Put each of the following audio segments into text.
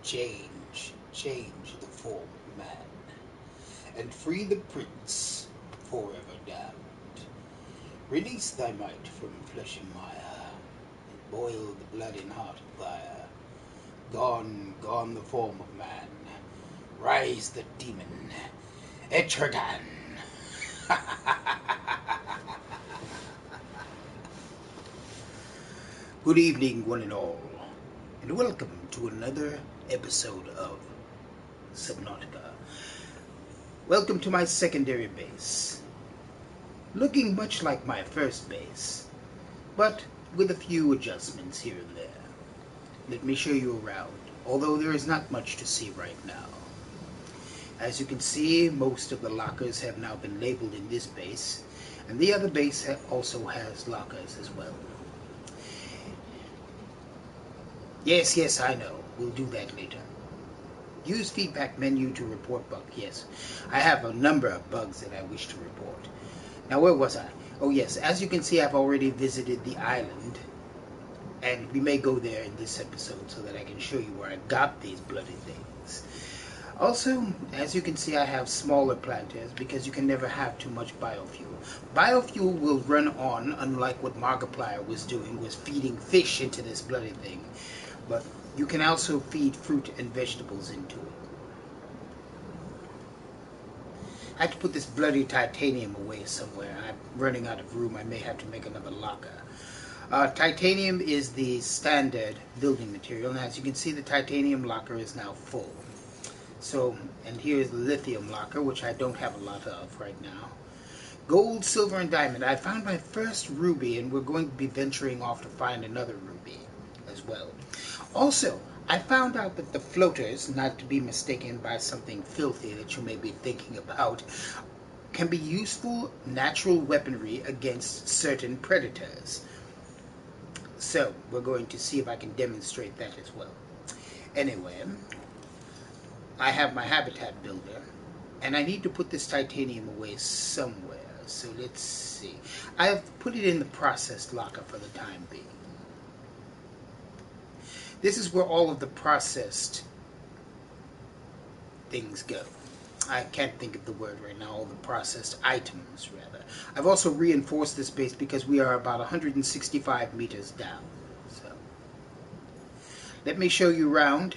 change the form of man, and free the prince forever damned. Release thy might from flesh and mire, and boil the blood in heart of fire. Gone, gone the form of man, rise the demon, Etrigan. Good evening, one and all, and welcome to another episode of Subnautica. Welcome to my secondary base, looking much like my first base, but with a few adjustments here and there. Let me show you around, although there is not much to see right now. As you can see, most of the lockers have now been labeled in this base, and the other base also has lockers as well. Yes, I know. We'll do that later. Use feedback menu to report bug. Yes, I have a number of bugs that I wish to report. Now, where was I? Oh yes, as you can see, I've already visited the island, and we may go there in this episode so that I can show you where I got these bloody things. Also, as you can see, I have smaller planters because you can never have too much biofuel. Biofuel will run on, unlike what Markiplier was doing, was feeding fish into this bloody thing. But you can also feed fruit and vegetables into it. I have to put this bloody titanium away somewhere. I'm running out of room. I may have to make another locker. Titanium is the standard building material, and as you can see, the titanium locker is now full. So, and here's the lithium locker, which I don't have a lot of right now. Gold, silver, and diamond. I found my first ruby, and we're going to be venturing off to find another ruby as well. Also, I found out that the floaters, not to be mistaken by something filthy that you may be thinking about, can be useful natural weaponry against certain predators. So, we're going to see if I can demonstrate that as well. Anyway, I have my habitat builder, and I need to put this titanium away somewhere. So let's see. I've put it in the processed locker for the time being. This is where all of the processed things go. I can't think of the word right now, all the processed items, rather. I've also reinforced this base because we are about 165 meters down. So, let me show you around.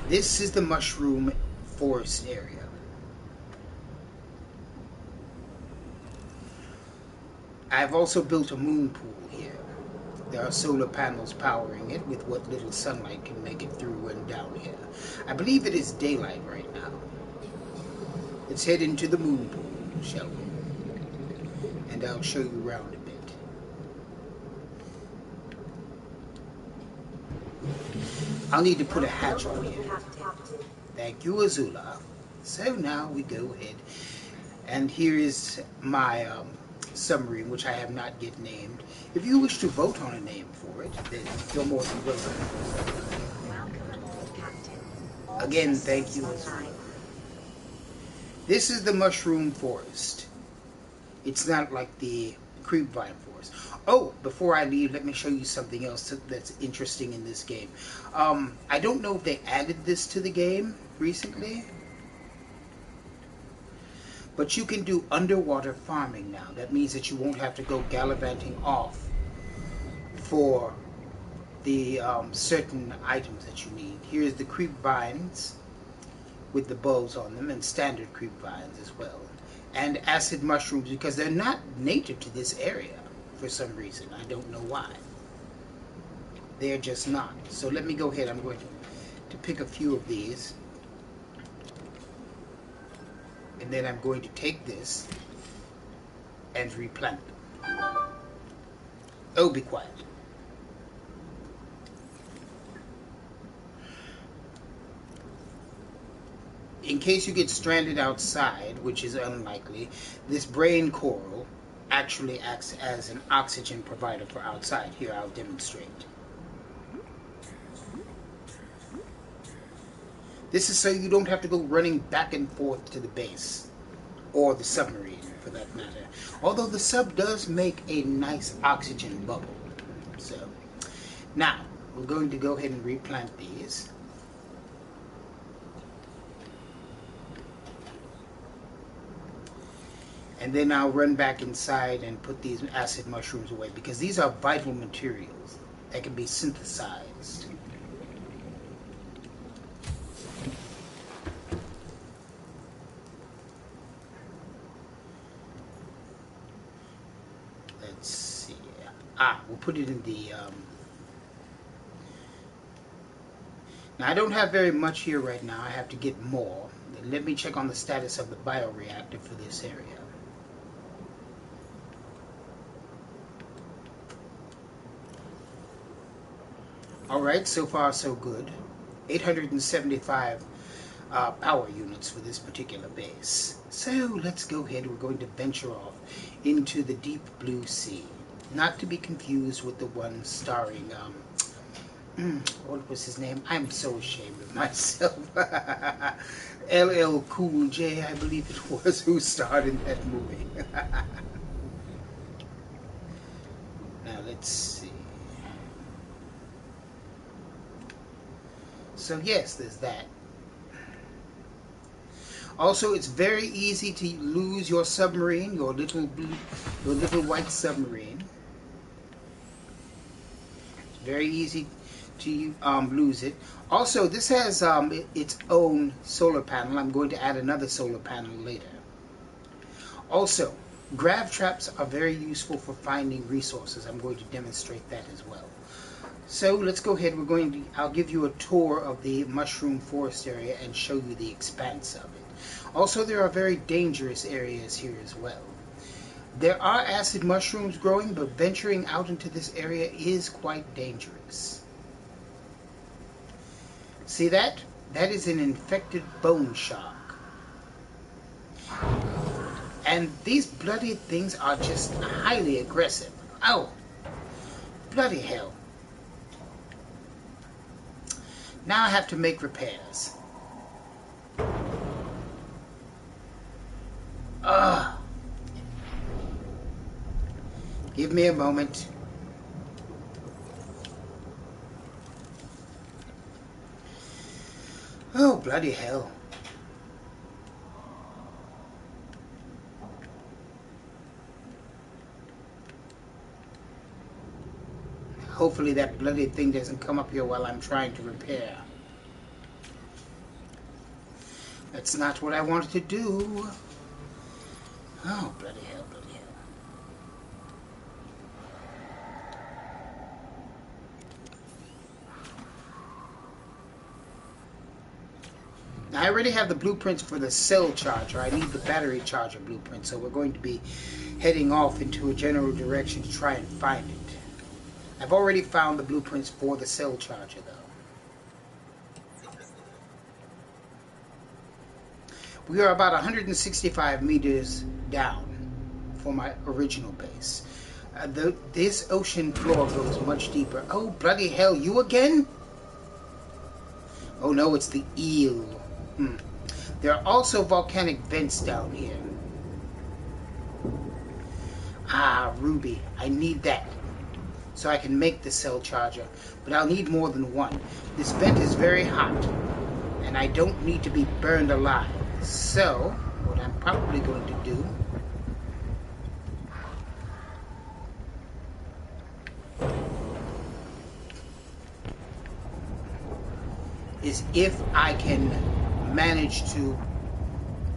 This is the mushroom forest area. I've also built a moon pool here. There are solar panels powering it with what little sunlight can make it through and down here. I believe it is daylight right now. Let's head into the moon pool, shall we? And I'll show you around a bit. I'll need to put a hatch on here. Thank you, Azula. So now we go ahead. And here is my submarine, which I have not yet named. If you wish to vote on a name for it, then you're more than welcome. Again, thank you, Azula. This is the mushroom forest. It's not like the creepvine forest. Oh, before I leave, let me show you something else that's interesting in this game. I don't know if they added this to the game recently, but you can do underwater farming now. That means that you won't have to go gallivanting off for the certain items that you need. Here's the creep vines with the bulbs on them, and standard creep vines as well. And acid mushrooms, because they're not native to this area for some reason. I don't know why. They're just not. So let me go ahead. I'm going to pick a few of these. And then I'm going to take this and replant them. Oh, be quiet. In case you get stranded outside, which is unlikely, this brain coral actually acts as an oxygen provider for outside. Here, I'll demonstrate. This is so you don't have to go running back and forth to the base, or the submarine for that matter. Although the sub does make a nice oxygen bubble. So, now, we're going to go ahead and replant these. And then I'll run back inside and put these acid mushrooms away, because these are vital materials that can be synthesized. Let's see. We'll put it in the... Now, I don't have very much here right now. I have to get more. Let me check on the status of the bioreactor for this area. Alright, so far so good. 875 power units for this particular base. So let's go ahead. We're going to venture off into the deep blue sea. Not to be confused with the one starring, what was his name? I'm so ashamed of myself. LL Cool J, I believe it was, who starred in that movie. Now let's see. So yes, there's that. Also, it's very easy to lose your submarine, your little white submarine. It's very easy to lose it. Also, this has its own solar panel. I'm going to add another solar panel later. Also, grav traps are very useful for finding resources. I'm going to demonstrate that as well. So let's go ahead. I'll give you a tour of the mushroom forest area and show you the expanse of it. Also, there are very dangerous areas here as well. There are acid mushrooms growing, but venturing out into this area is quite dangerous. See that? That is an infected bone shark. And these bloody things are just highly aggressive. Oh, bloody hell. Now I have to make repairs. Give me a moment. Oh, bloody hell. Hopefully that bloody thing doesn't come up here while I'm trying to repair. That's not what I wanted to do. Oh, bloody hell, bloody hell. Now, I already have the blueprints for the cell charger. I need the battery charger blueprint, so we're going to be heading off into a general direction to try and find it. I've already found the blueprints for the cell charger, though. We are about 165 meters down from my original base. This ocean floor goes much deeper. Oh, bloody hell, you again? Oh no, it's the eel. There are also volcanic vents down here. Ruby. I need that, so I can make the cell charger, but I'll need more than one. This vent is very hot, and I don't need to be burned alive. So, what I'm probably going to do is, if I can manage to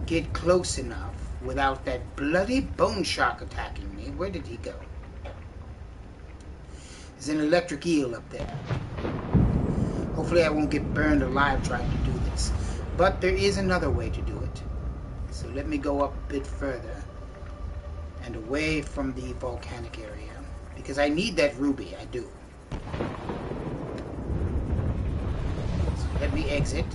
get close enough without that bloody bone shark attacking me. Where did he go? There's an electric eel up there. Hopefully I won't get burned alive trying to do this. But there is another way to do it. So let me go up a bit further and away from the volcanic area, because I need that ruby. I do. So let me exit.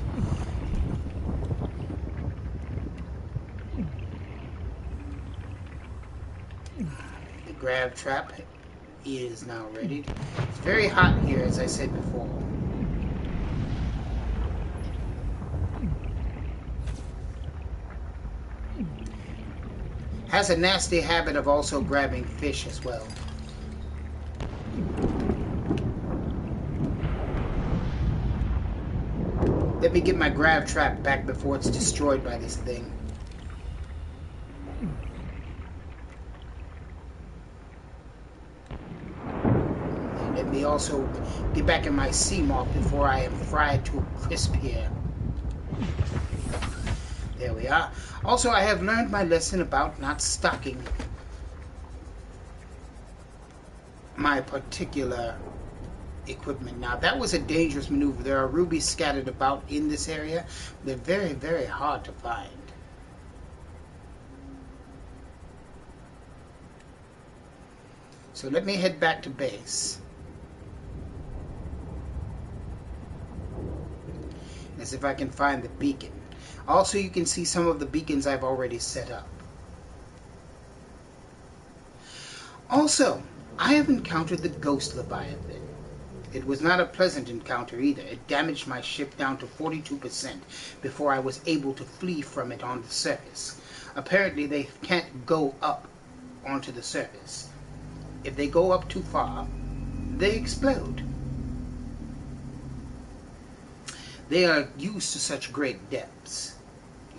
The grab trap is now ready. It's very hot here, as I said before. Has a nasty habit of also grabbing fish as well. Let me get my grab trap back before it's destroyed by this thing. me also get back in my sea moth before I am fried to a crisp here. There we are. Also, I have learned my lesson about not stocking my particular equipment. Now, that was a dangerous maneuver. There are rubies scattered about in this area. They're very, very hard to find. So let me head back to base. As if I can find the beacon. Also, you can see some of the beacons I've already set up. Also, I have encountered the Ghost Leviathan. It was not a pleasant encounter either. It damaged my ship down to 42% before I was able to flee from it on the surface. Apparently, they can't go up onto the surface. If they go up too far, they explode. They are used to such great depths,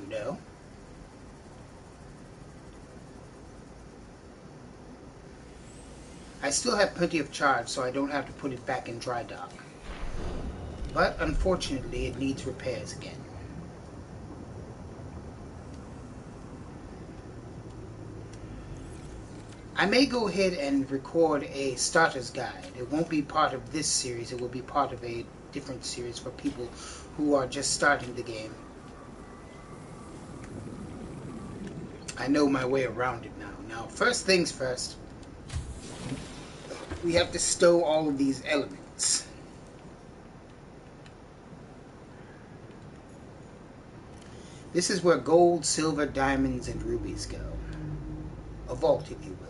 you know. I still have plenty of charge, so I don't have to put it back in dry dock. But unfortunately, it needs repairs again. I may go ahead and record a starter's guide. It won't be part of this series. It will be part of a different series for people who are just starting the game. I know my way around it now. Now, first things first, we have to stow all of these elements. This is where gold, silver, diamonds, and rubies go. A vault, if you will.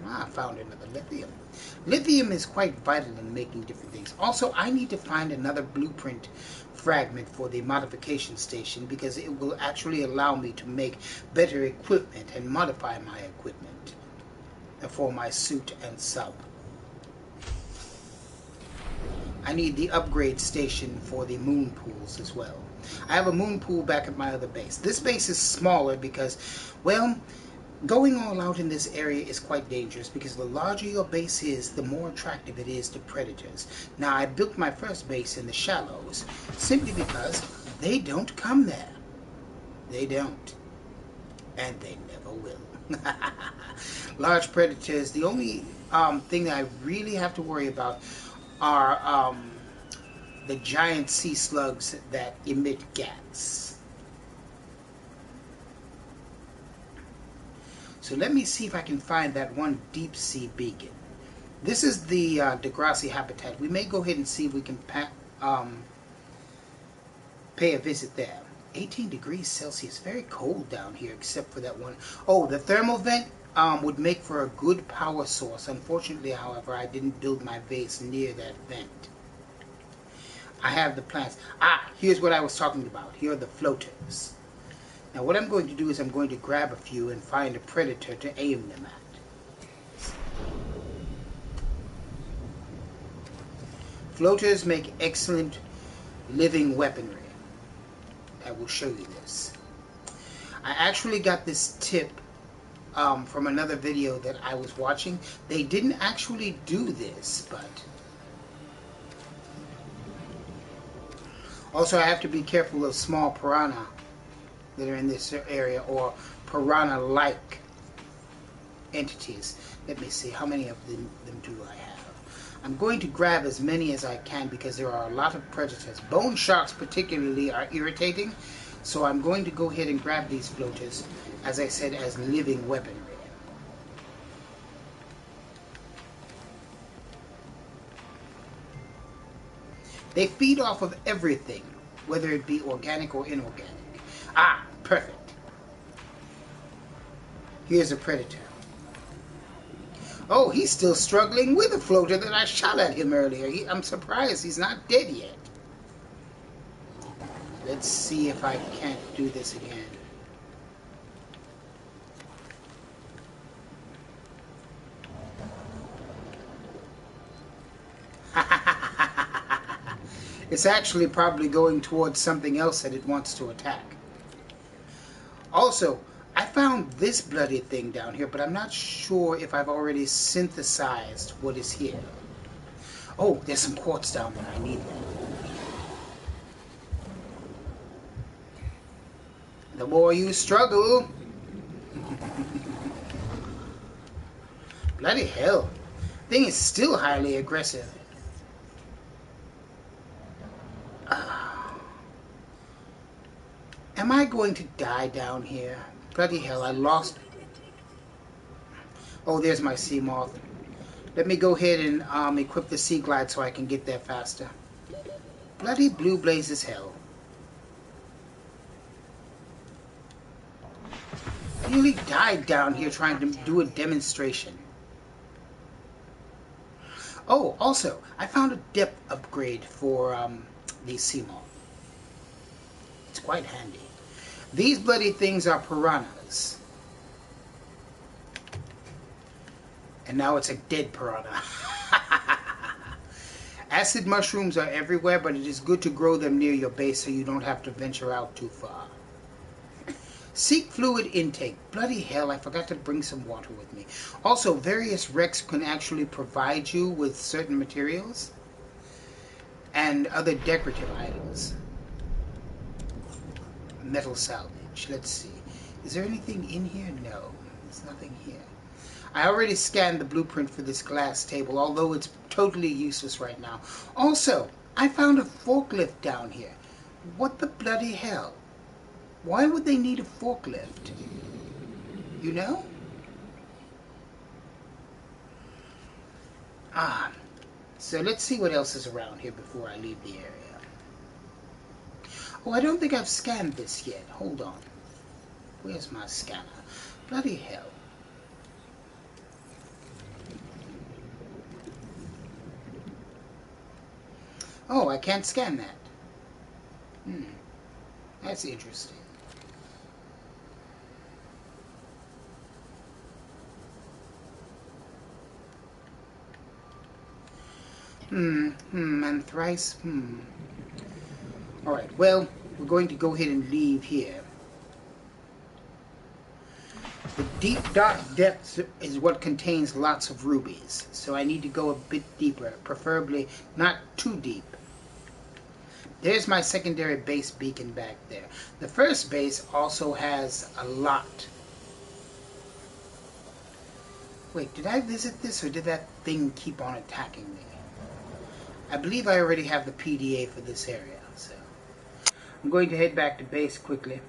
I found another lithium. Lithium is quite vital in making different things. Also, I need to find another blueprint fragment for the modification station because it will actually allow me to make better equipment and modify my equipment for my suit and sub. I need the upgrade station for the moon pools as well. I have a moon pool back at my other base. This base is smaller because, well, going all out in this area is quite dangerous because the larger your base is, the more attractive it is to predators. Now, I built my first base in the shallows simply because they don't come there. They don't. And they never will. Large predators, the only thing that I really have to worry about are the giant sea slugs that emit gas. So let me see if I can find that one deep sea beacon. This is the Degrassi habitat. We may go ahead and see if we can pay a visit there. 18 degrees Celsius. Very cold down here except for that one. Oh, the thermal vent would make for a good power source. Unfortunately, however, I didn't build my base near that vent. I have the plants. Here's what I was talking about. Here are the floaters. Now what I'm going to do is I'm going to grab a few and find a predator to aim them at. Floaters make excellent living weaponry. I will show you this. I actually got this tip from another video that I was watching. They didn't actually do this, but also I have to be careful of small piranha that are in this area, or piranha-like entities. Let me see, how many of them do I have? I'm going to grab as many as I can because there are a lot of predators. Bone sharks particularly are irritating, so I'm going to go ahead and grab these floaters, as I said, as living weaponry. They feed off of everything, whether it be organic or inorganic. Perfect. Here's a predator. Oh, he's still struggling with a floater that I shot at him earlier. I'm surprised he's not dead yet. Let's see if I can't do this again. It's actually probably going towards something else that it wants to attack. Also, I found this bloody thing down here, but I'm not sure if I've already synthesized what is here. Oh, there's some quartz down there. I need that. The more you struggle. Bloody hell. Thing is still highly aggressive. Am I going to die down here? Bloody hell, I lost... Oh, there's my sea moth. Let me go ahead and equip the sea glide so I can get there faster. Bloody blue blazes hell. I nearly died down here trying to do a demonstration. Oh, also, I found a depth upgrade for the sea moth. It's quite handy. These bloody things are piranhas. And now it's a dead piranha. Acid mushrooms are everywhere, but it is good to grow them near your base so you don't have to venture out too far. Seek fluid intake. Bloody hell, I forgot to bring some water with me. Also, various wrecks can actually provide you with certain materials and other decorative items. Metal salvage. Let's see. Is there anything in here? No. There's nothing here. I already scanned the blueprint for this glass table, although it's totally useless right now. Also, I found a forklift down here. What the bloody hell? Why would they need a forklift? You know? So let's see what else is around here before I leave the area. Oh, I don't think I've scanned this yet. Hold on. Where's my scanner? Bloody hell. Oh, I can't scan that. That's interesting. And thrice, Alright, well, we're going to go ahead and leave here. The deep dark depths is what contains lots of rubies, so I need to go a bit deeper, preferably not too deep. There's my secondary base beacon back there. The first base also has a lot. Wait, did I visit this or did that thing keep on attacking me? I believe I already have the PDA for this area, so I'm going to head back to base quickly.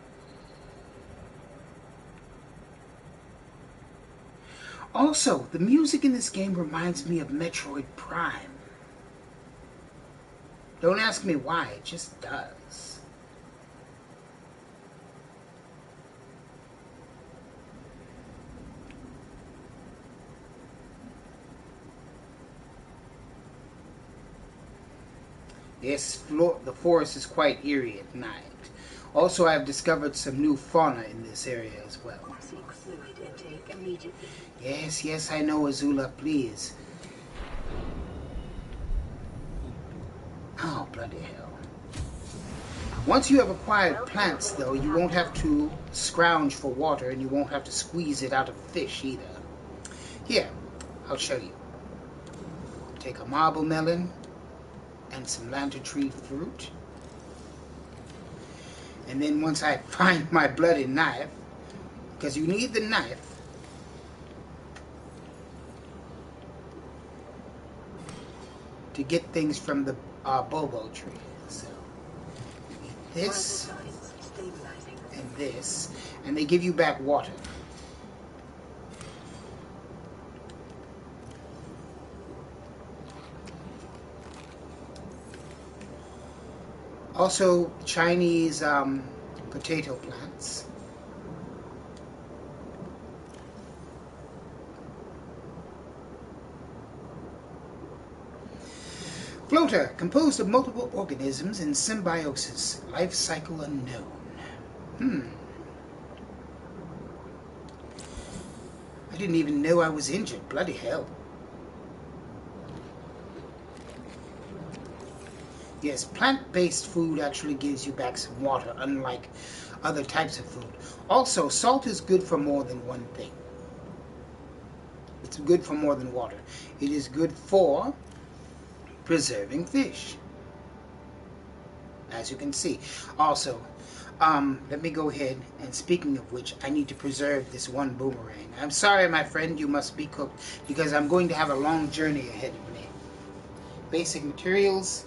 Also, the music in this game reminds me of Metroid Prime. Don't ask me why, it just does. Yes, the forest is quite eerie at night. Also, I have discovered some new fauna in this area as well. Seek fluid intake immediately. Yes, I know, Azula, please. Oh, bloody hell. Once you have acquired plants, though, you won't have to scrounge for water, and you won't have to squeeze it out of fish either. Here, I'll show you. Take a marble melon and some lantern tree fruit. And then once I find my bloody knife, because you need the knife, to get things from the bobo tree. So, this and this, and they give you back water. Also, Chinese potato plants. Floater, composed of multiple organisms in symbiosis. Life cycle unknown. I didn't even know I was injured. Bloody hell. Yes, plant-based food actually gives you back some water, unlike other types of food. Also, salt is good for more than one thing. It's good for more than water. It is good for preserving fish, as you can see. Also, let me go ahead, and speaking of which, I need to preserve this one boomerang. I'm sorry, my friend, you must be cooked, because I'm going to have a long journey ahead of me. Basic materials.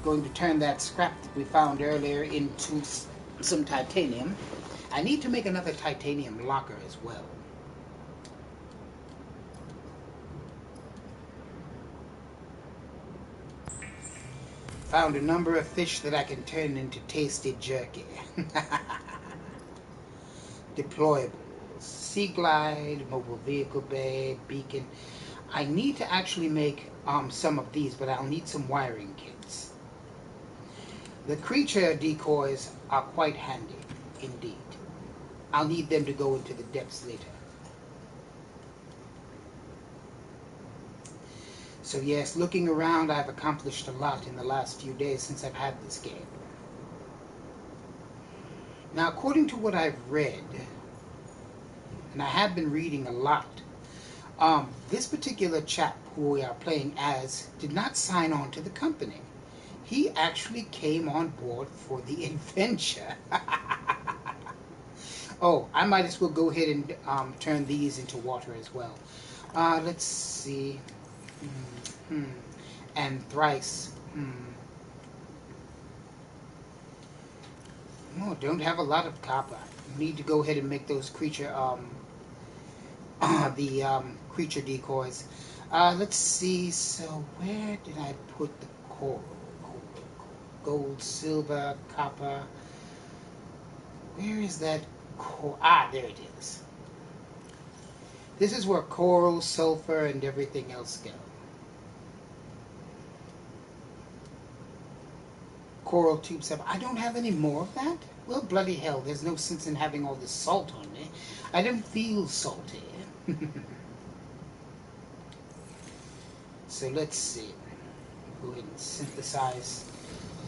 Going to turn that scrap that we found earlier into some titanium. I need to make another titanium locker as well. Found a number of fish that I can turn into tasty jerky. Deployables. Sea glide, mobile vehicle bay, beacon. I need to actually make some of these, but I'll need some wiring kits. The creature decoys are quite handy, indeed. I'll need them to go into the depths later. So yes, looking around, I've accomplished a lot in the last few days since I've had this game. Now, according to what I've read, and I have been reading a lot, this particular chap who we are playing as did not sign on to the company. He actually came on board for the adventure. Oh, I might as well go ahead and turn these into water as well. Let's see. And thrice. Oh, don't have a lot of copper. Need to go ahead and make those creature creature decoys. Let's see. So where did I put the coral? Gold, silver, copper. Where is that coral? Ah, there it is. This is where coral, sulfur, and everything else go. Coral tube stuff. I don't have any more of that? Well, bloody hell, there's no sense in having all this salt on me. I don't feel salty. So let's see. Go ahead and synthesize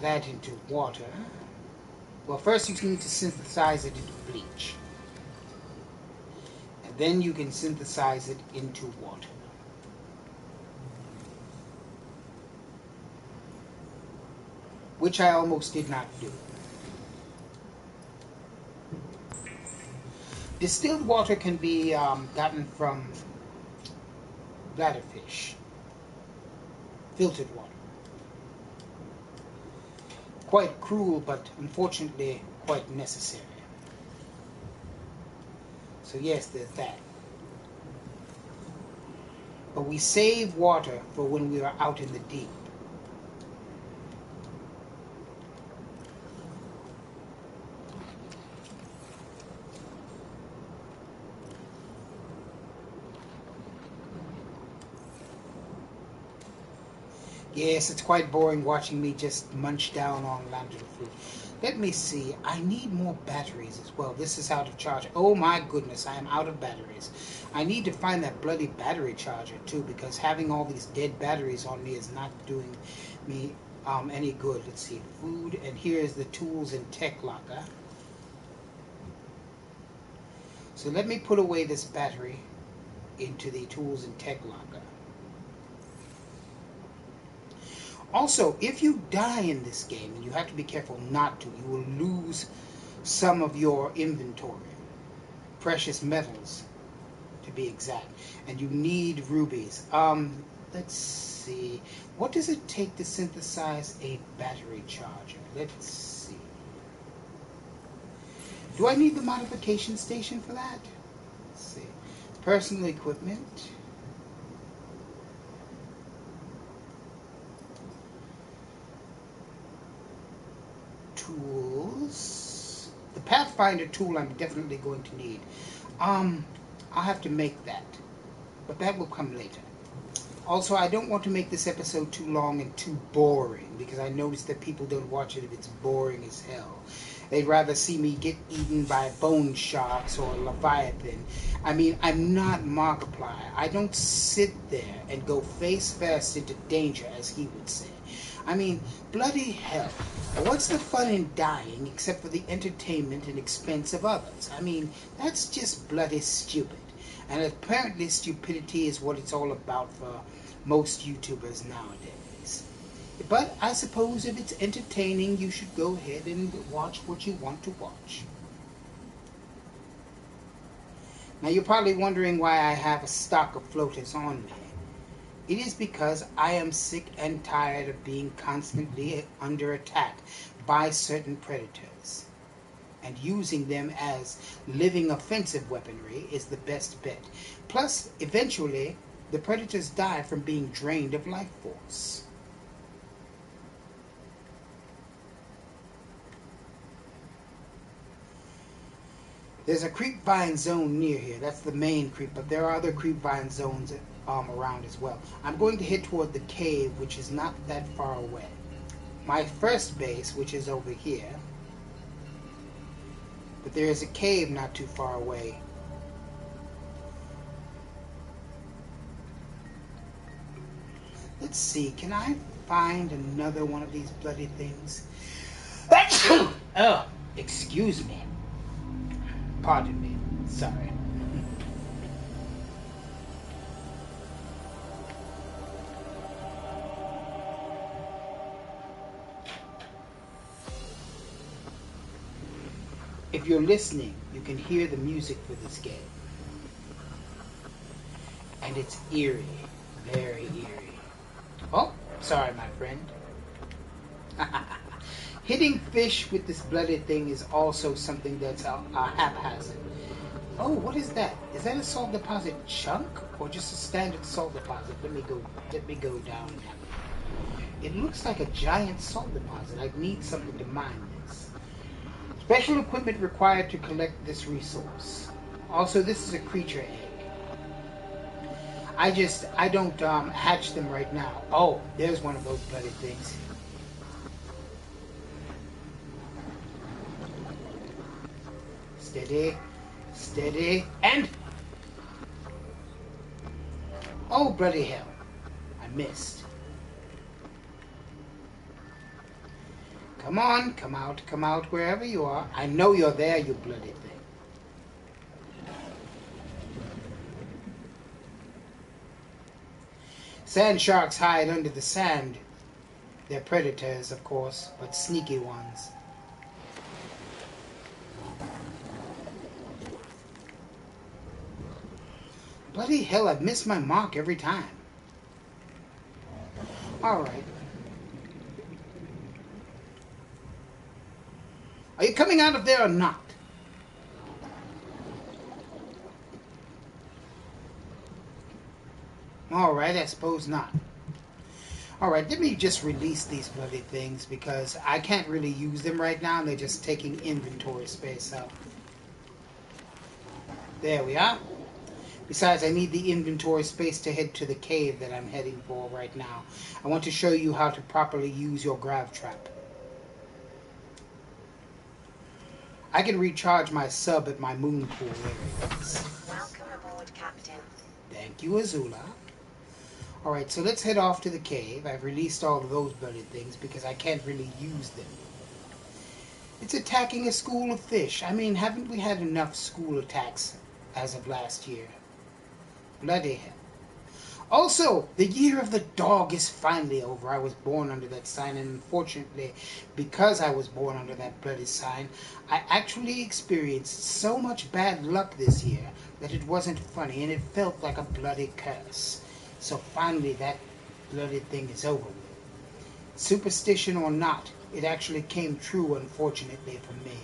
that into water. Well, first you need to synthesize it into bleach. And then you can synthesize it into water. Which I almost did not do. Distilled water can be gotten from bladderfish. Filtered water. Quite cruel, but unfortunately quite necessary. So yes, there's that. But we save water for when we are out in the deep. Yes, it's quite boring watching me just munch down on random fruit. Let me see. I need more batteries as well. This is out of charge. Oh my goodness, I am out of batteries. I need to find that bloody battery charger too, because having all these dead batteries on me is not doing me any good. Let's see. Food, and here's the tools and tech locker. So let me put away this battery into the tools and tech locker. Also, if you die in this game, and you have to be careful not to, you will lose some of your inventory. Precious metals, to be exact. And you need rubies. Let's see. What does it take to synthesize a battery charger? Let's see. Do I need the modification station for that? Let's see. Personal equipment. Tools. The Pathfinder tool I'm definitely going to need. I'll have to make that, but that will come later. Also, I don't want to make this episode too long and too boring, because I notice that people don't watch it if it's boring as hell. They'd rather see me get eaten by bone sharks or a leviathan. I mean, I'm not Markiplier. I don't sit there and go face first into danger, as he would say. I mean, bloody hell. What's the fun in dying except for the entertainment and expense of others? I mean, that's just bloody stupid. And apparently stupidity is what it's all about for most YouTubers nowadays. But I suppose if it's entertaining, you should go ahead and watch what you want to watch. Now you're probably wondering why I have a stock of floaters on me. It is because I am sick and tired of being constantly under attack by certain predators. And using them as living offensive weaponry is the best bet. Plus, eventually, the predators die from being drained of life force. There's a creepvine zone near here. That's the main creep, but there are other creepvine zones around as well. I'm going to head toward the cave, which is not that far away. My first base, which is over here, but there is a cave not too far away. Let's see, can I find another one of these bloody things? Oh, excuse me. Pardon me. Sorry. If you're listening, you can hear the music for this game. And it's eerie. Very eerie. Oh, sorry, my friend. Hitting fish with this bloody thing is also something that's a haphazard. Oh, what is that? Is that a salt deposit chunk or just a standard salt deposit? Let me go down and have it. It looks like a giant salt deposit. I need something to mine this. Special equipment required to collect this resource. Also, this is a creature egg. I don't hatch them right now. Oh, there's one of those bloody things. Steady, steady, and... Oh, bloody hell. I missed. Come on, come out, wherever you are. I know you're there, you bloody thing. Sand sharks hide under the sand. They're predators, of course, but sneaky ones. Bloody hell, I've missed my mark every time. Alright. Are you coming out of there or not? Alright, I suppose not. Alright, let me just release these bloody things because I can't really use them right now and they're just taking inventory space up. There we are. Besides, I need the inventory space to head to the cave that I'm heading for right now. I want to show you how to properly use your grav trap. I can recharge my sub at my moon pool areas. Welcome aboard, Captain. Thank you, Azula. Alright, so let's head off to the cave. I've released all of those bloody things because I can't really use them. It's attacking a school of fish. I mean, haven't we had enough school attacks as of last year? Bloody hell. Also, the year of the dog is finally over. I was born under that sign, and unfortunately, because I was born under that bloody sign, I actually experienced so much bad luck this year that it wasn't funny, and it felt like a bloody curse. So finally, that bloody thing is over with. Superstition or not, it actually came true, unfortunately for me.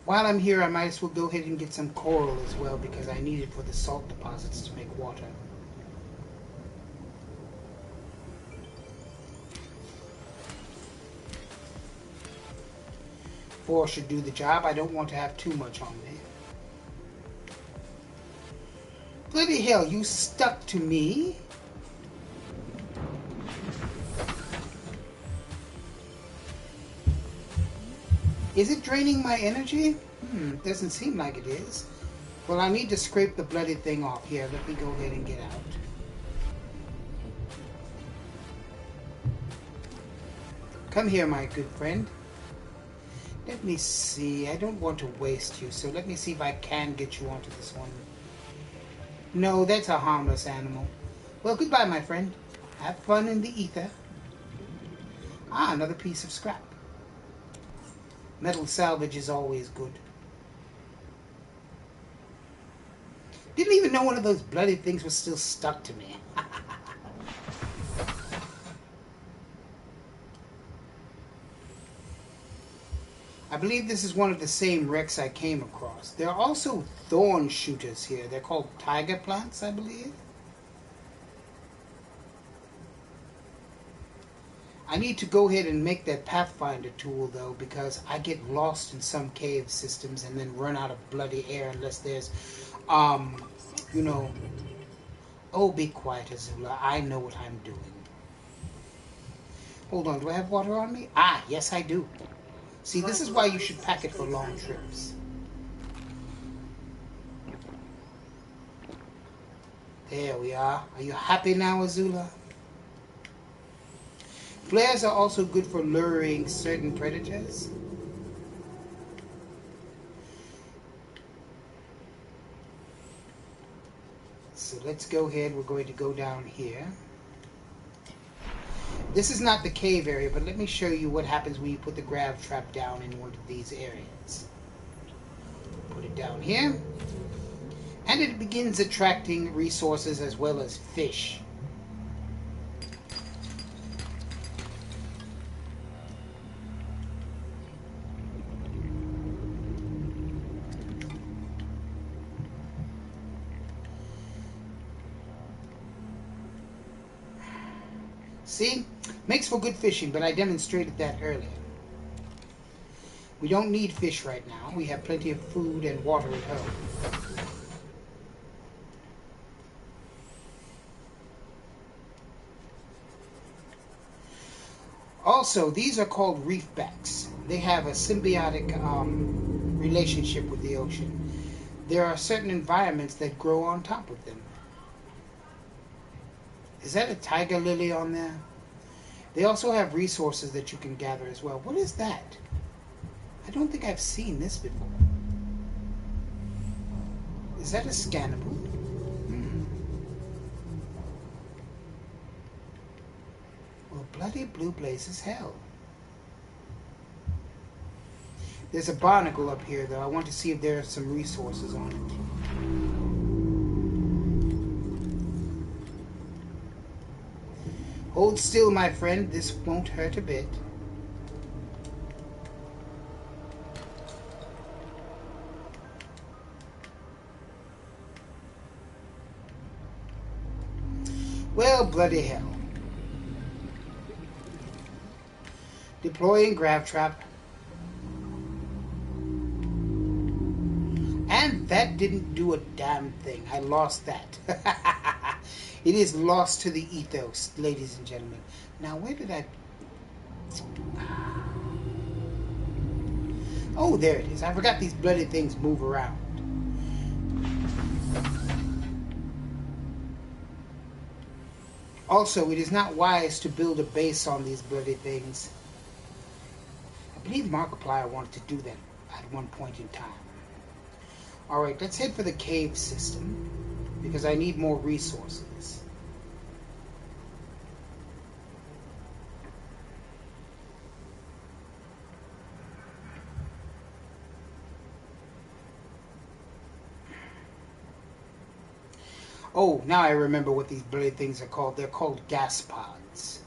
While I'm here, I might as well go ahead and get some coral as well because I need it for the salt deposits to make water. Four should do the job. I don't want to have too much on me. Bloody hell, you stuck to me? Is it draining my energy? Doesn't seem like it is. Well, I need to scrape the bloody thing off. Here, let me go ahead and get out. Come here, my good friend. Let me see. I don't want to waste you, so let me see if I can get you onto this one. No, that's a harmless animal. Well, goodbye, my friend. Have fun in the ether. Ah, another piece of scrap. Metal salvage is always good. Didn't even know one of those bloody things was still stuck to me. I believe this is one of the same wrecks I came across. There are also thorn shooters here. They're called tiger plants, I believe. I need to go ahead and make that Pathfinder tool, though, because I get lost in some cave systems and then run out of bloody air unless there's, you know... Oh, be quiet, Azula. I know what I'm doing. Hold on, do I have water on me? Ah, yes I do. See, this is why you should pack it for long trips. There we are. Are you happy now, Azula? Flares are also good for luring certain predators. So let's go ahead. We're going to go down here. This is not the cave area, but let me show you what happens when you put the grab trap down in one of these areas. Put it down here. And it begins attracting resources as well as fish. See? Makes for good fishing, but I demonstrated that earlier. We don't need fish right now. We have plenty of food and water at home. Also, these are called reefbacks. They have a symbiotic relationship with the ocean. There are certain environments that grow on top of them. Is that a tiger lily on there? They also have resources that you can gather as well. What is that? I don't think I've seen this before. Is that a scannable? Well, bloody blue blazes hell. There's a barnacle up here, though. I want to see if there are some resources on it. Hold still, my friend. This won't hurt a bit. Well, bloody hell. Deploying grab trap. And that didn't do a damn thing. I lost that. It is lost to the ethos, ladies and gentlemen. Now, where did I... Oh, there it is. I forgot these bloody things move around. Also, it is not wise to build a base on these bloody things. I believe Markiplier wanted to do that at one point in time. Alright, let's head for the cave system, because I need more resources. Oh, now I remember what these bloody things are called. They're called gas pods.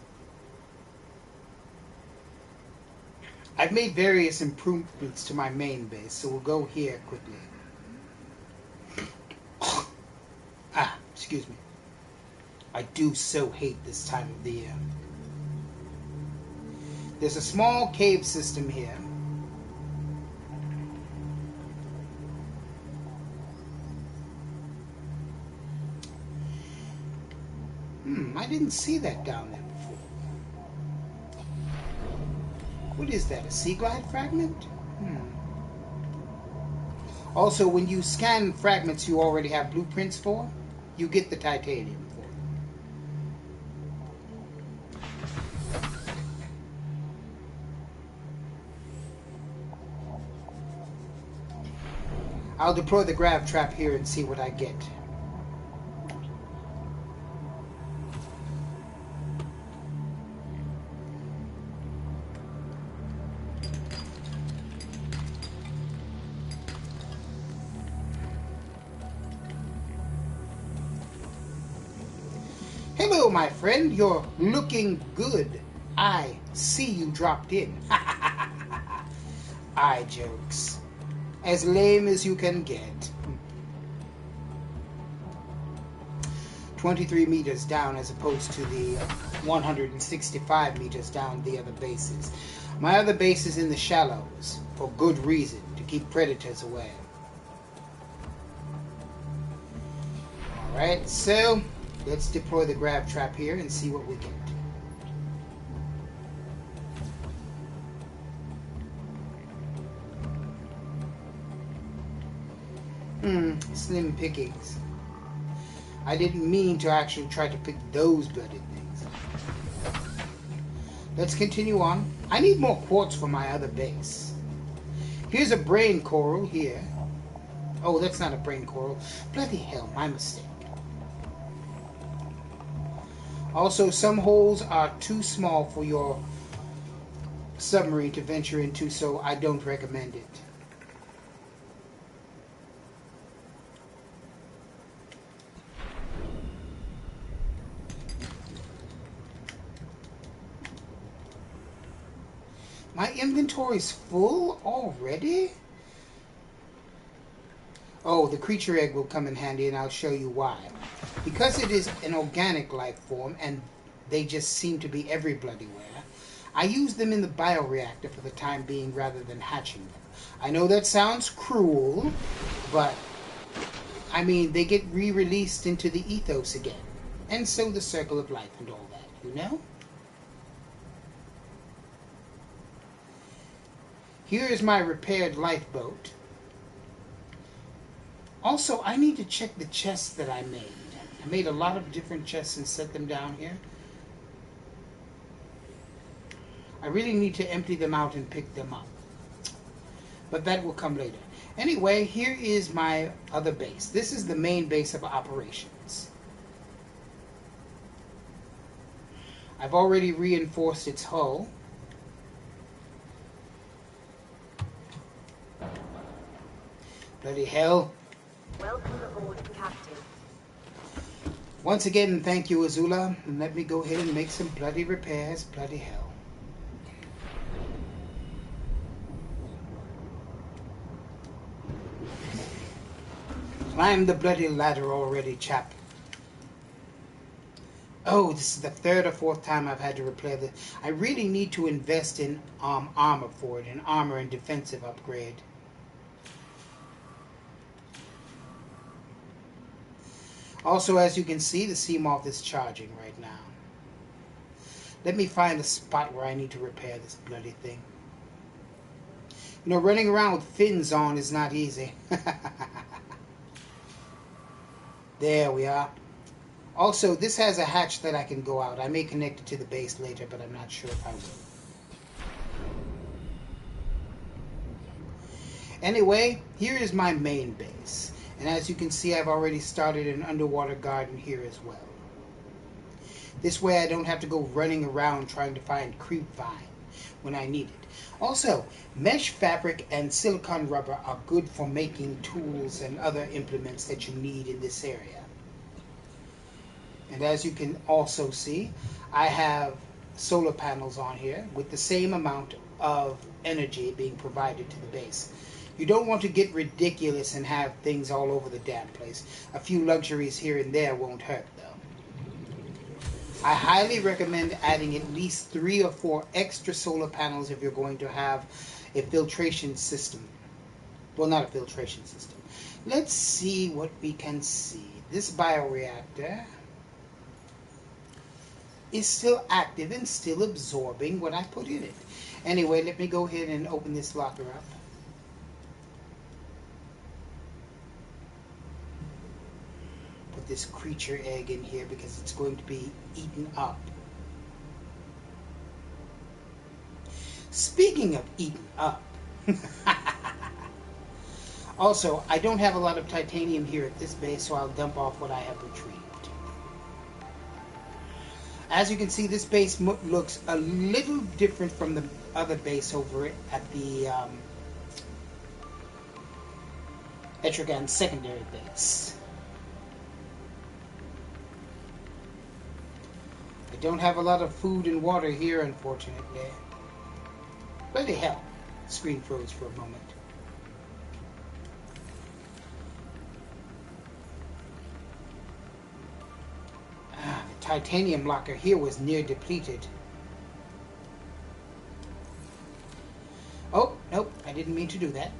I've made various improvements to my main base, so we'll go here quickly. Excuse me. I do so hate this time of the year. There's a small cave system here. I didn't see that down there before. What is that, a sea glide fragment? Also, when you scan fragments you already have blueprints for, you get the titanium for it. I'll deploy the grav trap here and see what I get. Hello, my friend. You're looking good. I see you dropped in. Eye jokes. As lame as you can get. 23 meters down as opposed to the 165 meters down the other bases. My other base is in the shallows, for good reason, to keep predators away. Alright, so let's deploy the grav trap here and see what we get. Slim pickings. I didn't mean to actually try to pick those blooded things. Let's continue on. I need more quartz for my other base. Here's a brain coral here. Oh, that's not a brain coral. Bloody hell, my mistake. Also, some holes are too small for your submarine to venture into, so I don't recommend it. My inventory's full already? Oh, the creature egg will come in handy, and I'll show you why. Because it is an organic life form, and they just seem to be every bloody where, I use them in the bioreactor for the time being rather than hatching them. I know that sounds cruel, but, I mean, they get re-released into the ethos again. And so the circle of life and all that, you know? Here is my repaired lifeboat. Also, I need to check the chests that I made. I made a lot of different chests and set them down here. I really need to empty them out and pick them up. But that will come later. Anyway, here is my other base. This is the main base of operations. I've already reinforced its hull. Bloody hell. Welcome aboard, Captain. Once again, thank you, Azula. And let me go ahead and make some bloody repairs. Bloody hell. Climb the bloody ladder already, chap. Oh, this is the third or fourth time I've had to repair this. I really need to invest in armor for it, an armor and defensive upgrade. Also, as you can see, the Seamoth is charging right now. Let me find a spot where I need to repair this bloody thing. You know, running around with fins on is not easy. There we are. Also, this has a hatch that I can go out. I may connect it to the base later, but I'm not sure if I will. Anyway, here is my main base. And as you can see, I've already started an underwater garden here as well. This way I don't have to go running around trying to find creep vine when I need it. Also, mesh fabric and silicone rubber are good for making tools and other implements that you need in this area. And as you can also see, I have solar panels on here with the same amount of energy being provided to the base. You don't want to get ridiculous and have things all over the damn place. A few luxuries here and there won't hurt, though. I highly recommend adding at least 3 or 4 extra solar panels if you're going to have a filtration system. Well, not a filtration system. Let's see what we can see. This bioreactor is still active and still absorbing what I put in it. Anyway, let me go ahead and open this locker up. put this creature egg in here because it's going to be eaten up. Speaking of eaten up, also, I don't have a lot of titanium here at this base, so I'll dump off what I have retrieved. As you can see, this base looks a little different from the other base over at the Etrigan secondary base. I don't have a lot of food and water here, unfortunately. Bloody hell. Screen froze for a moment. The titanium locker here was near depleted. Oh, nope, I didn't mean to do that.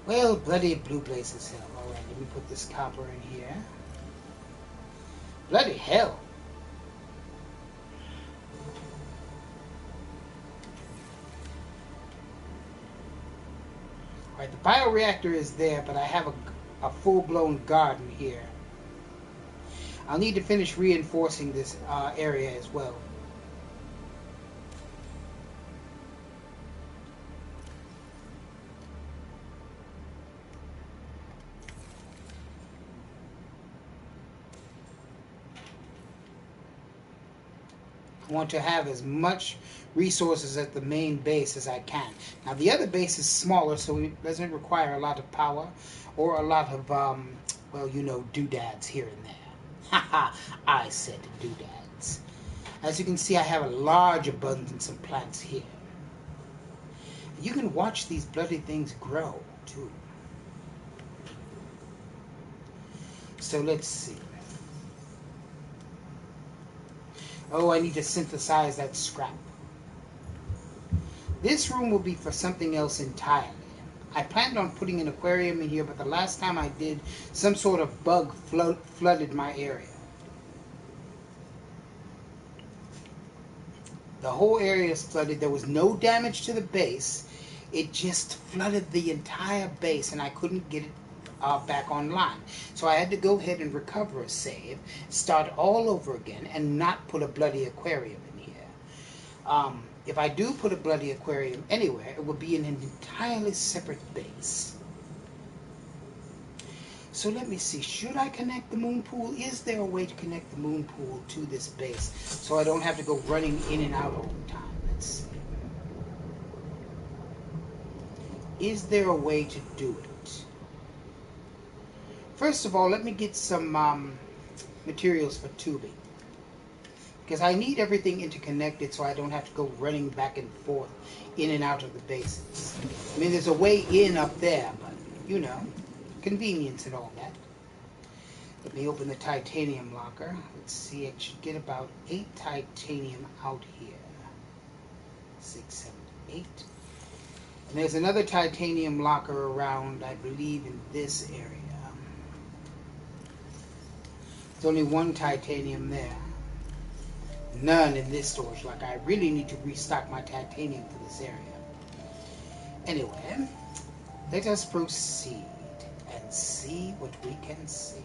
Well, bloody blue blazes hell. Alright, let me put this copper in here. Bloody hell. Alright, the bioreactor is there, but I have a full-blown garden here. I'll need to finish reinforcing this area as well. I want to have as much resources at the main base as I can. Now the other base is smaller, so it doesn't require a lot of power or a lot of, well, you know, doodads here and there. Haha, I said doodads. As you can see, I have a large abundance of plants here. You can watch these bloody things grow, too. So let's see. Oh, I need to synthesize that scrap. This room will be for something else entirely. I planned on putting an aquarium in here, but the last time I did, some sort of bug flooded my area. The whole area is flooded. There was no damage to the base. It just flooded the entire base, and I couldn't get it back online. So I had to go ahead and recover a save, start all over again, and not put a bloody aquarium in here. If I do put a bloody aquarium anywhere, it will be in an entirely separate base. So let me see, should I connect the moon pool? Is there a way to connect the moon pool to this base so I don't have to go running in and out all the time? Let's see. Is there a way to do it? First of all, let me get some materials for tubing. Because I need everything interconnected so I don't have to go running back and forth in and out of the bases. I mean, there's a way in up there, but, you know, convenience and all that. Let me open the titanium locker. Let's see, I should get about 8 titanium out here. 6, 7, 8. And there's another titanium locker around, I believe, in this area. There's only 1 titanium there. None in this storage locker. I really need to restock my titanium for this area. Anyway, let us proceed and see what we can see.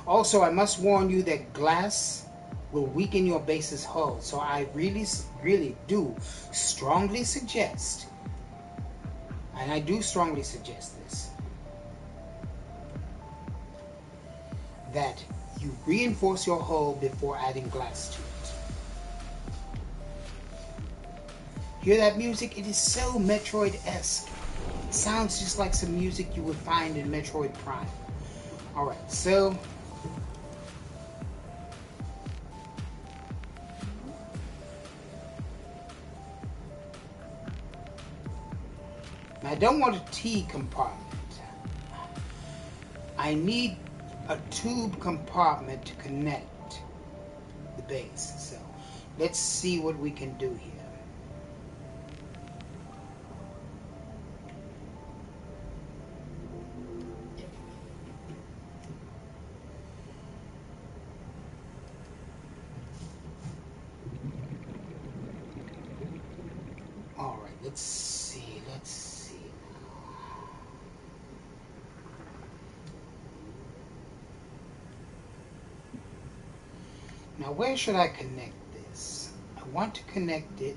Also, I must warn you that glass will weaken your base's hull, so I really do strongly suggest, and I do strongly suggest this, that you reinforce your hull before adding glass to it. Hear that music? It is so Metroid-esque. It sounds just like some music you would find in Metroid Prime. Alright, so I don't want a T compartment. I need a tube compartment to connect the base. So let's see what we can do here. Alright, let's see. Now, where should I connect this? I want to connect it.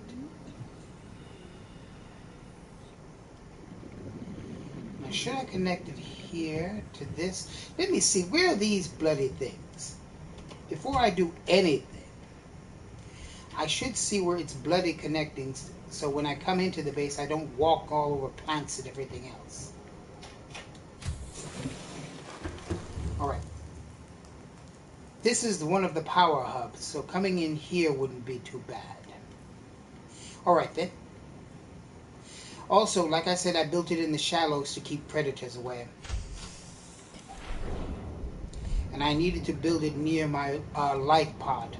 Now, should I connect it here to this? Let me see. Where are these bloody things? Before I do anything, I should see where it's bloody connecting, so when I come into the base, I don't walk all over plants and everything else. Alright. This is one of the power hubs, so coming in here wouldn't be too bad. Alright then. Also, like I said, I built it in the shallows to keep predators away. And I needed to build it near my life pod.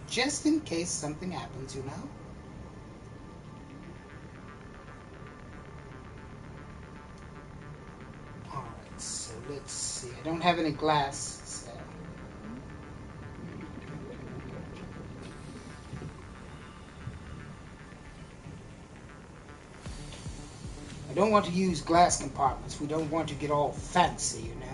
Just in case something happens, you know? Alright, so let's see. I don't have any glass, so... I don't want to use glass compartments. We don't want to get all fancy, you know?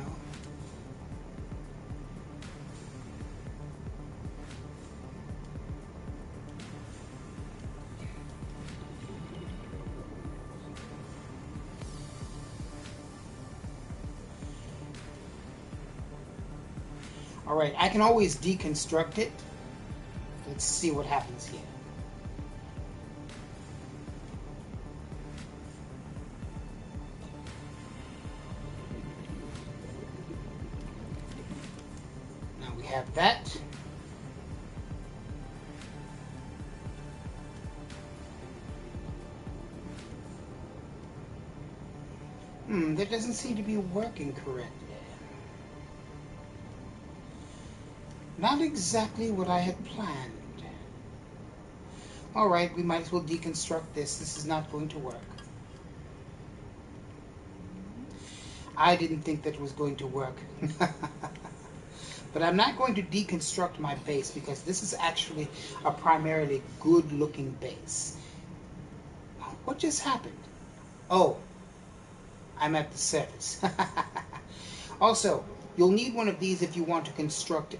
Alright, I can always deconstruct it. Let's see what happens here. Now we have that. That doesn't seem to be working correctly. Not exactly what I had planned. Alright, we might as well deconstruct this. This is not going to work. I didn't think that was going to work. But I'm not going to deconstruct my base because this is actually a primarily good-looking base. What just happened? Oh, I'm at the surface. Also, you'll need one of these if you want to construct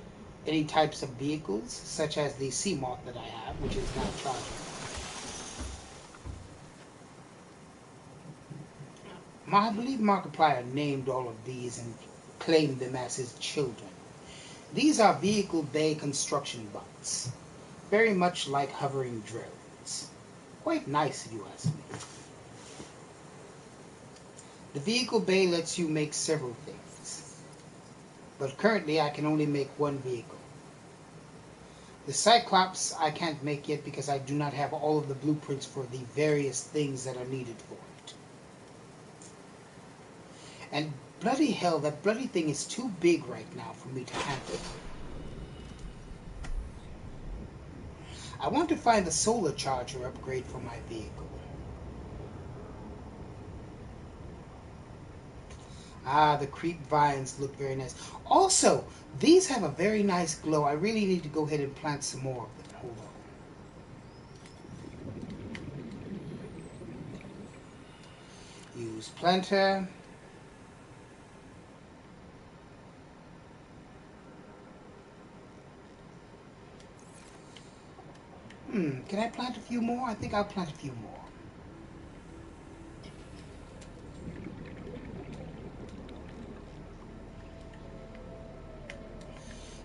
any types of vehicles, such as the sea moth that I have, which is now charging. I believe Markiplier named all of these and claimed them as his children. These are vehicle bay construction bots, very much like hovering drones. Quite nice if you ask me. The vehicle bay lets you make several things, but currently I can only make one vehicle. The Cyclops I can't make yet because I do not have all of the blueprints for the various things that are needed for it. And bloody hell, that bloody thing is too big right now for me to handle. I want to find the solar charger upgrade for my vehicle. Ah, the creep vines look very nice. Also, these have a very nice glow. I really need to go ahead and plant some more of them. Hold on. Use planter. Can I plant a few more? I think I'll plant a few more.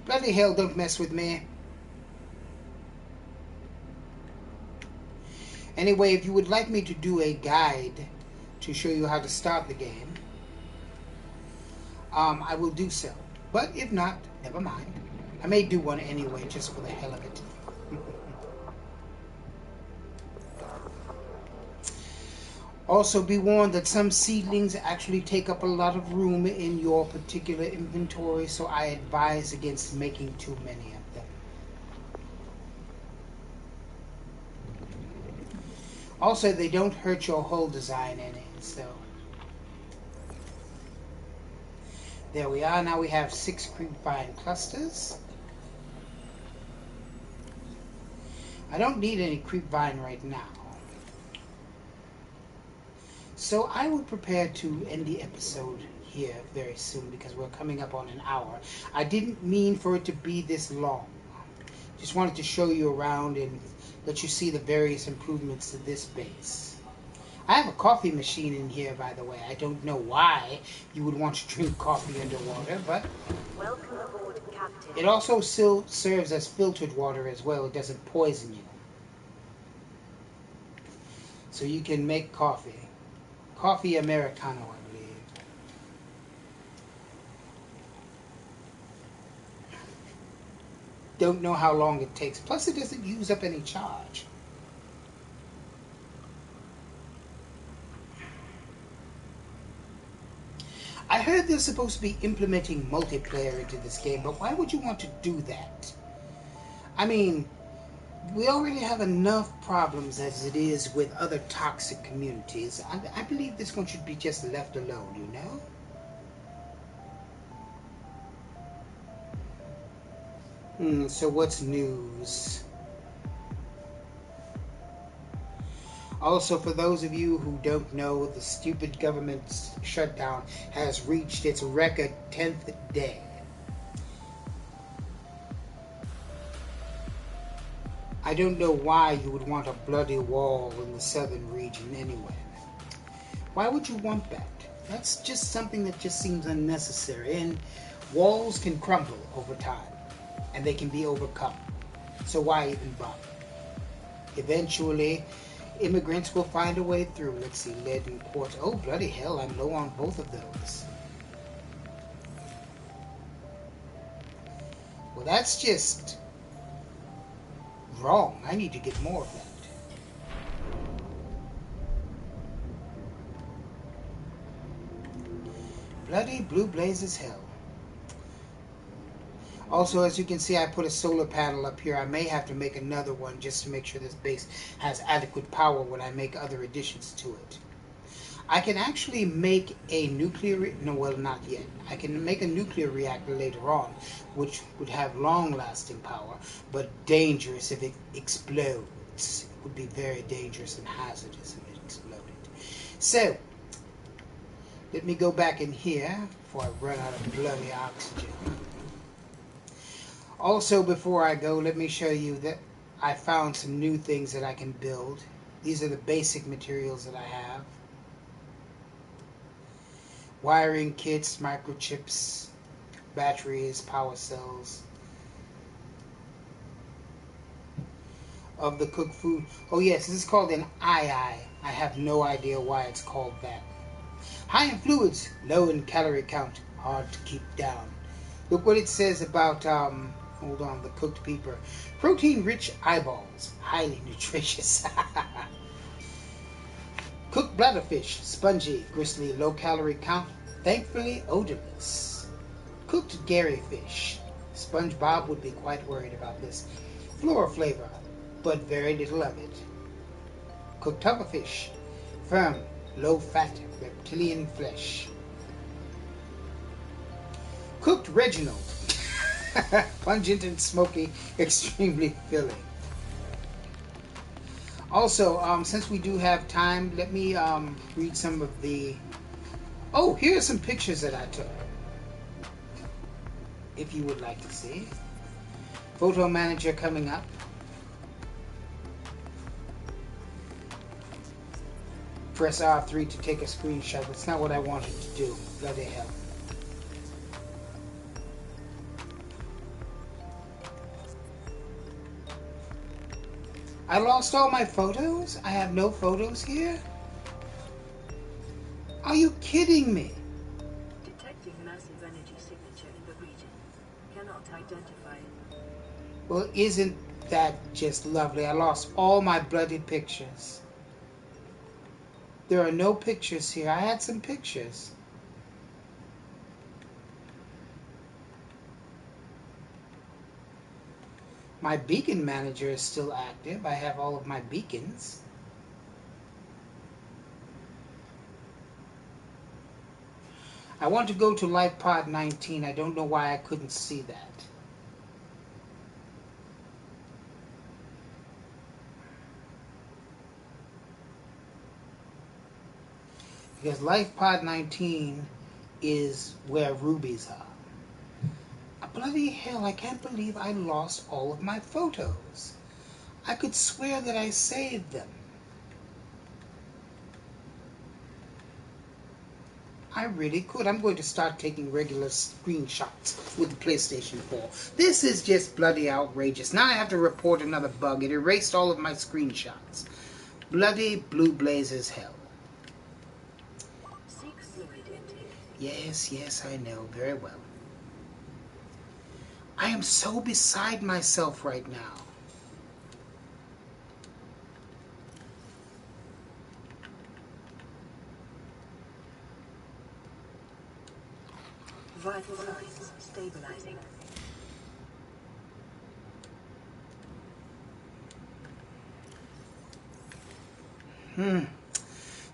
Bloody hell, don't mess with me. Anyway, if you would like me to do a guide to show you how to start the game, I will do so. But if not, never mind. I may do one anyway, just for the hell of it. Also, be warned that some seedlings actually take up a lot of room in your particular inventory, so I advise against making too many of them. Also, they don't hurt your hull design any, so... There we are. Now we have 6 creepvine clusters. I don't need any creepvine right now. So I would prepare to end the episode here very soon because we're coming up on an hour. I didn't mean for it to be this long. Just wanted to show you around and let you see the various improvements to this base. I have a coffee machine in here, by the way. I don't know why you would want to drink coffee underwater, but Welcome aboard, Captain. it also still serves as filtered water as well. It doesn't poison you. So you can make coffee. Coffee Americano, I believe. Don't know how long it takes. Plus, it doesn't use up any charge. I heard they're supposed to be implementing multiplayer into this game, but why would you want to do that? I mean, we already have enough problems as it is with other toxic communities. I believe this one should be just left alone, you know? So what's news? Also, for those of you who don't know, the stupid government's shutdown has reached its record 10th day. I don't know why you would want a bloody wall in the southern region anyway. Why would you want that? That's just something that just seems unnecessary. And walls can crumble over time, and they can be overcome. So why even bother? Eventually, immigrants will find a way through. Let's see, lead and quartz. Oh, bloody hell, I'm low on both of those. Well, that's just wrong. I need to get more of that. Bloody blue blazes hell. Also, as you can see, I put a solar panel up here. I may have to make another one just to make sure this base has adequate power when I make other additions to it. I can actually make a nuclear... No, well, not yet. I can make a nuclear reactor later on, which would have long-lasting power, but dangerous if it explodes. It would be very dangerous and hazardous if it exploded. So, let me go back in here before I run out of bloody oxygen. Also, before I go, let me show you that I found some new things that I can build. These are the basic materials that I have. Wiring kits, microchips, batteries, power cells. Of the cooked food. Oh yes, this is called an II. I have no idea why it's called that. High in fluids, low in calorie count, hard to keep down. Look what it says about, hold on, the cooked peeper. Protein-rich eyeballs, highly nutritious. Cooked bladderfish, spongy, gristly, low calorie count, thankfully odorless. Cooked garyfish. SpongeBob would be quite worried about this. Floral flavor, but very little of it. Cooked pufferfish, firm, low-fat, reptilian flesh. Cooked Reginald, pungent and smoky, extremely filling. Also, since we do have time, let me read some of the... Oh, here are some pictures that I took, if you would like to see. Photo manager coming up. Press R3 to take a screenshot. That's not what I wanted to do. Bloody hell. I lost all my photos? I have no photos here? Are you kidding me? Detecting massive energy signature in the region. Cannot identify it. Well, isn't that just lovely? I lost all my bloody pictures. There are no pictures here. I had some pictures. My beacon manager is still active. I have all of my beacons. I want to go to Life Pod 19. I don't know why I couldn't see that. Because Life Pod 19 is where rubies are. Bloody hell, I can't believe I lost all of my photos. I could swear that I saved them. I really could. I'm going to start taking regular screenshots with the PlayStation 4. This is just bloody outrageous. Now I have to report another bug. It erased all of my screenshots. Bloody blue blazes hell. Seek fluid intake. Yes, I know very well. I am so beside myself right now. Vital signs stabilizing.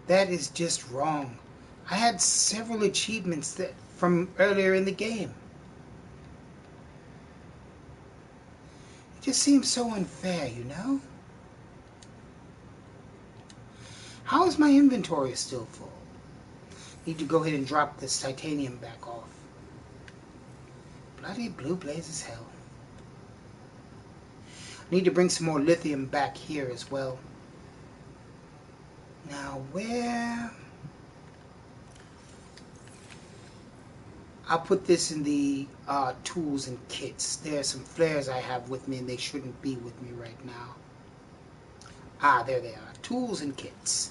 That is just wrong. I had several achievements from earlier in the game. It just seems so unfair, you know? How is my inventory still full? Need to go ahead and drop this titanium back off. Bloody blue blazes hell. Need to bring some more lithium back here as well. Now where... I'll put this in the tools and kits. There are some flares I have with me and they shouldn't be with me right now. Ah, there they are. Tools and kits.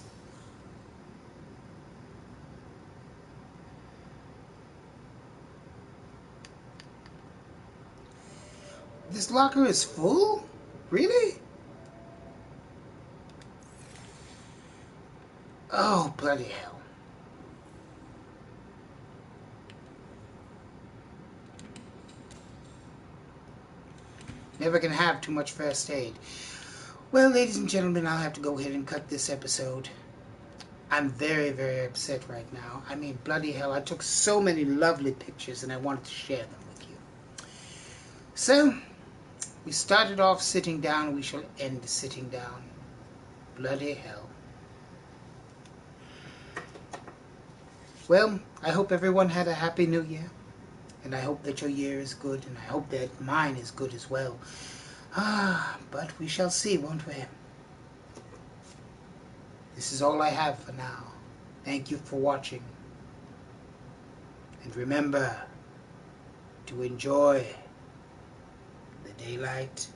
This locker is full? Really? Oh, bloody hell. Never can have too much first aid. Well, ladies and gentlemen, I'll have to go ahead and cut this episode. I'm very, very upset right now. I mean, bloody hell, I took so many lovely pictures and I wanted to share them with you. So, we started off sitting down, we shall end sitting down. Bloody hell. Well, I hope everyone had a happy new year. And I hope that your year is good, and I hope that mine is good as well. But we shall see, won't we? This is all I have for now. Thank you for watching. And remember to enjoy the daylight.